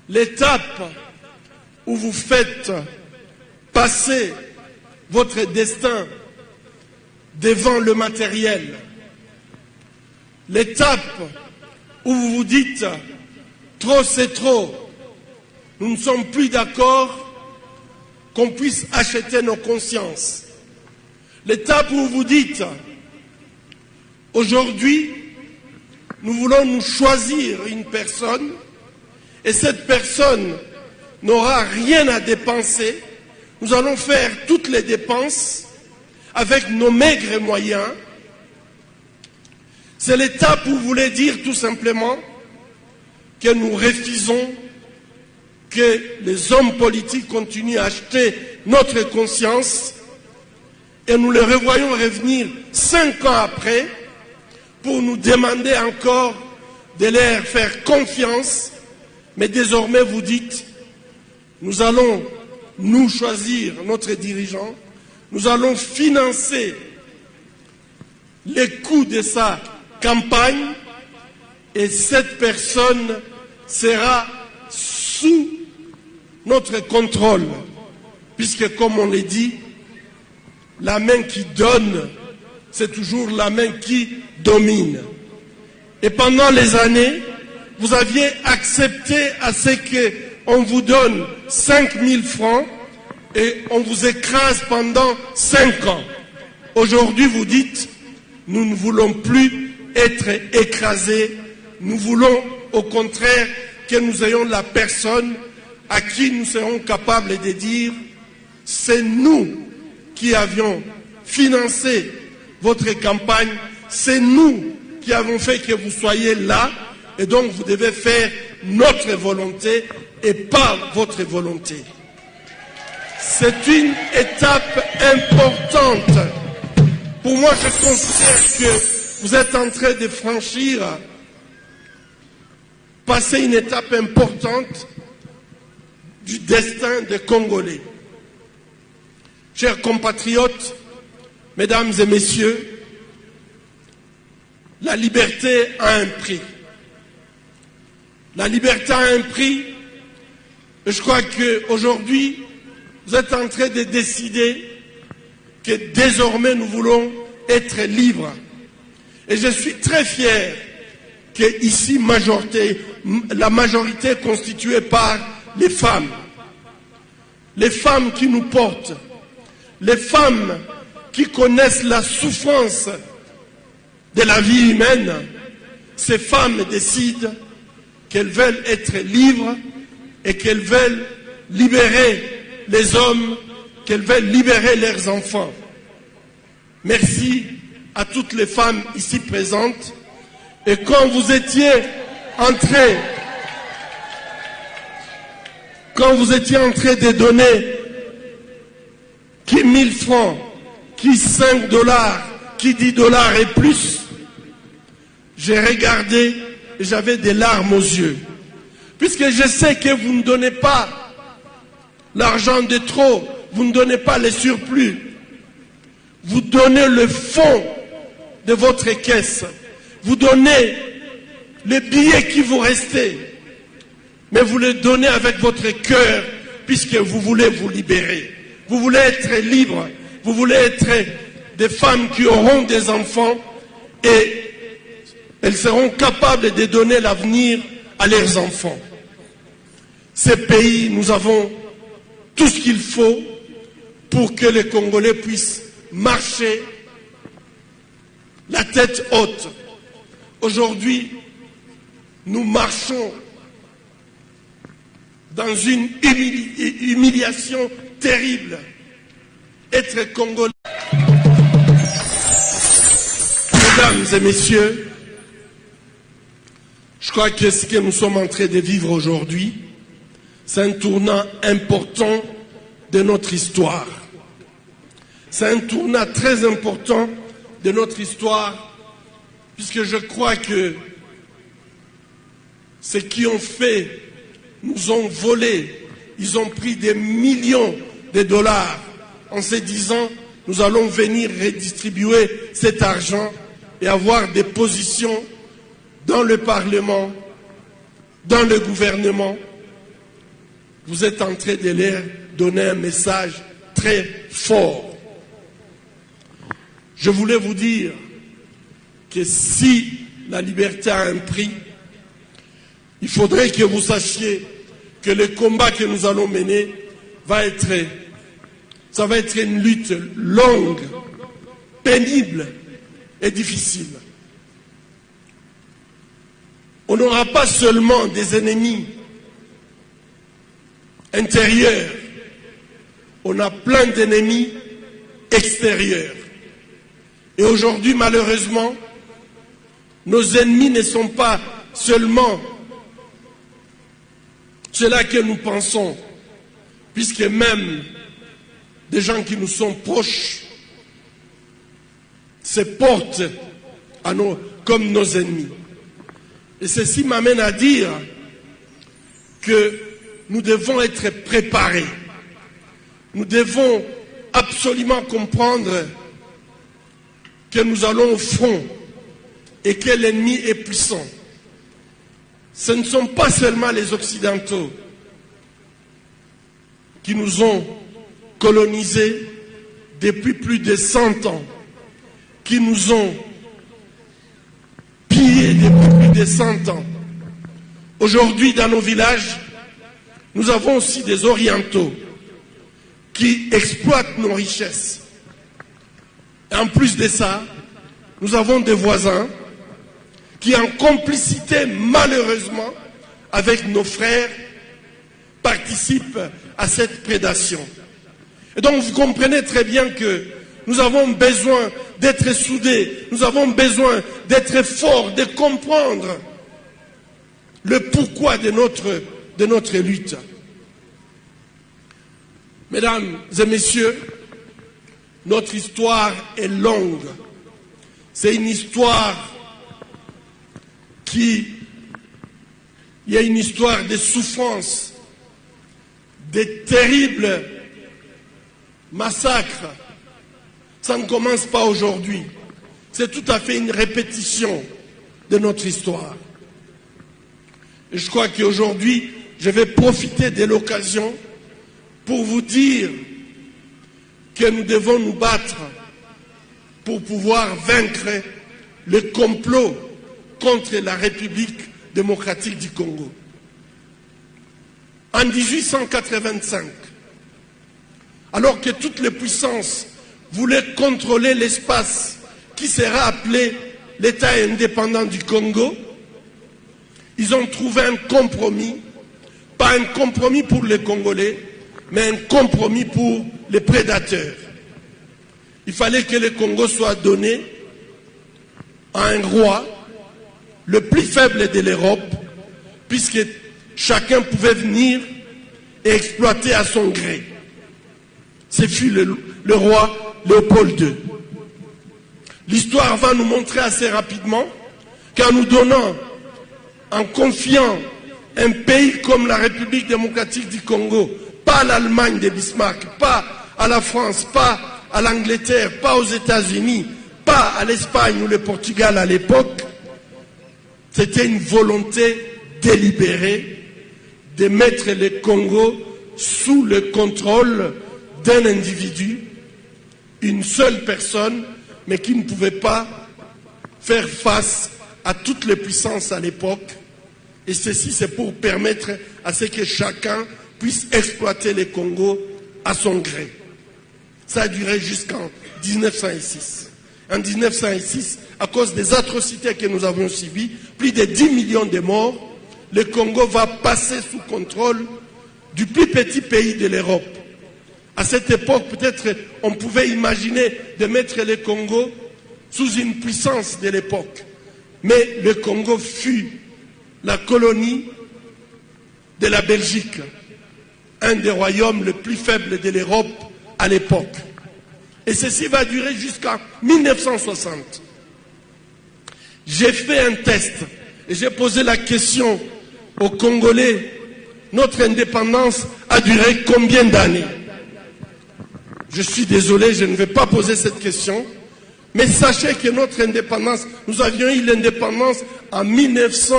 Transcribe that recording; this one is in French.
l'étape où vous faites passer votre destin devant le matériel, l'étape où vous vous dites « trop c'est trop, nous ne sommes plus d'accord qu'on puisse acheter nos consciences », l'étape où vous dites « aujourd'hui, nous voulons nous choisir une personne et cette personne n'aura rien à dépenser, nous allons faire toutes les dépenses avec nos maigres moyens ». C'est l'étape où vous voulez dire tout simplement que nous refusons que les hommes politiques continuent à acheter notre conscience et nous les revoyons revenir 5 ans après pour nous demander encore de leur faire confiance. Mais désormais vous dites, nous allons nous choisir notre dirigeant, nous allons financer les coûts de sa campagne et cette personne sera sous notre contrôle. Puisque comme on l'a dit, la main qui donne, c'est toujours la main qui domine. Et pendant les années, vous aviez accepté à ce qu'on vous donne 5 000 francs et on vous écrase pendant 5 ans. Aujourd'hui, vous dites, nous ne voulons plus être écrasés, nous voulons au contraire que nous ayons la personne à qui nous serons capables de dire, c'est nous qui avions financé votre campagne, c'est nous qui avons fait que vous soyez là, et donc vous devez faire notre volonté et pas votre volonté. C'est une étape importante. Pour moi, je considère que vous êtes en train de franchir, passer une étape importante du destin des Congolais. Chers compatriotes, mesdames et messieurs, la liberté a un prix. La liberté a un prix. Et je crois qu'aujourd'hui, vous êtes en train de décider que désormais nous voulons être libres. Et je suis très fier que ici, la majorité est constituée par les femmes. Les femmes qui nous portent. Les femmes qui connaissent la souffrance de la vie humaine. Ces femmes décident qu'elles veulent être libres et qu'elles veulent libérer les hommes, qu'elles veulent libérer leurs enfants. Merci à toutes les femmes ici présentes. Et quand vous étiez en train de donner qui 1000 francs, qui 5 $, qui 10 $ et plus, j'ai regardé et j'avais des larmes aux yeux. Puisque je sais que vous ne donnez pas l'argent de trop, vous ne donnez pas les surplus. Vous donnez le fond de votre caisse. Vous donnez les billets qui vous restent. Mais vous les donnez avec votre cœur, puisque vous voulez vous libérer. Vous voulez être libre. Vous voulez être des femmes qui auront des enfants et elles seront capables de donner l'avenir à leurs enfants. Ces pays, nous avons tout ce qu'il faut pour que les Congolais puissent marcher la tête haute. Aujourd'hui, nous marchons dans une humiliation terrible. Être Congolais. Mesdames et messieurs, je crois que ce que nous sommes en train de vivre aujourd'hui, c'est un tournant important de notre histoire. C'est un tournant très important de notre histoire, puisque je crois que ceux qui ont fait nous ont volé, ils ont pris des millions de dollars en se disant nous allons venir redistribuer cet argent et avoir des positions dans le Parlement, dans le gouvernement. vous êtes en train de leur donner un message très fort. Je voulais vous dire que si la liberté a un prix, il faudrait que vous sachiez que le combat que nous allons mener ça va être une lutte longue, pénible et difficile. On n'aura pas seulement des ennemis intérieurs, on a plein d'ennemis extérieurs. Et aujourd'hui, malheureusement, nos ennemis ne sont pas seulement ceux-là que nous pensons, puisque même des gens qui nous sont proches se portent comme nos ennemis. Et ceci m'amène à dire que nous devons être préparés. Nous devons absolument comprendre que nous allons au front et que l'ennemi est puissant. Ce ne sont pas seulement les Occidentaux qui nous ont colonisés depuis plus de 100 ans, qui nous ont pillés depuis plus de 100 ans. Aujourd'hui, dans nos villages, nous avons aussi des Orientaux qui exploitent nos richesses. Et en plus de ça, nous avons des voisins qui, en complicité, malheureusement, avec nos frères, participent à cette prédation. Et donc, vous comprenez très bien que nous avons besoin d'être soudés, nous avons besoin d'être forts, de comprendre le pourquoi de notre lutte. Mesdames et messieurs, notre histoire est longue. C'est une histoire il y a une histoire de souffrance, de terribles massacres. Ça ne commence pas aujourd'hui. C'est tout à fait une répétition de notre histoire. Et je crois qu'aujourd'hui, je vais profiter de l'occasion pour vous dire que nous devons nous battre pour pouvoir vaincre le complot contre la République démocratique du Congo. En 1885, alors que toutes les puissances voulaient contrôler l'espace qui sera appelé l'État indépendant du Congo, ils ont trouvé un compromis, pas un compromis pour les Congolais, mais un compromis pour les prédateurs. Il fallait que le Congo soit donné à un roi, le plus faible de l'Europe, puisque chacun pouvait venir et exploiter à son gré. Ce fut le roi Léopold II. L'histoire va nous montrer assez rapidement qu'en nous donnant, en confiant un pays comme la République démocratique du Congo, pas à l'Allemagne de Bismarck, pas à la France, pas à l'Angleterre, pas aux États-Unis, pas à l'Espagne ou le Portugal à l'époque, c'était une volonté délibérée de mettre le Congo sous le contrôle d'un individu, une seule personne, mais qui ne pouvait pas faire face à toutes les puissances à l'époque. Et ceci, c'est pour permettre à ce que chacun puisse exploiter le Congo à son gré. Ça a duré jusqu'en 1906. En 1906, à cause des atrocités que nous avons subies, plus de 10 millions de morts, le Congo va passer sous contrôle du plus petit pays de l'Europe. À cette époque, peut-être on pouvait imaginer de mettre le Congo sous une puissance de l'époque. Mais le Congo fut la colonie de la Belgique, un des royaumes les plus faibles de l'Europe à l'époque. Et ceci va durer jusqu'en 1960. J'ai fait un test et j'ai posé la question aux Congolais, notre indépendance a duré combien d'années? Je suis désolé, je ne vais pas poser cette question, mais sachez que notre indépendance, nous avions eu l'indépendance en 1900.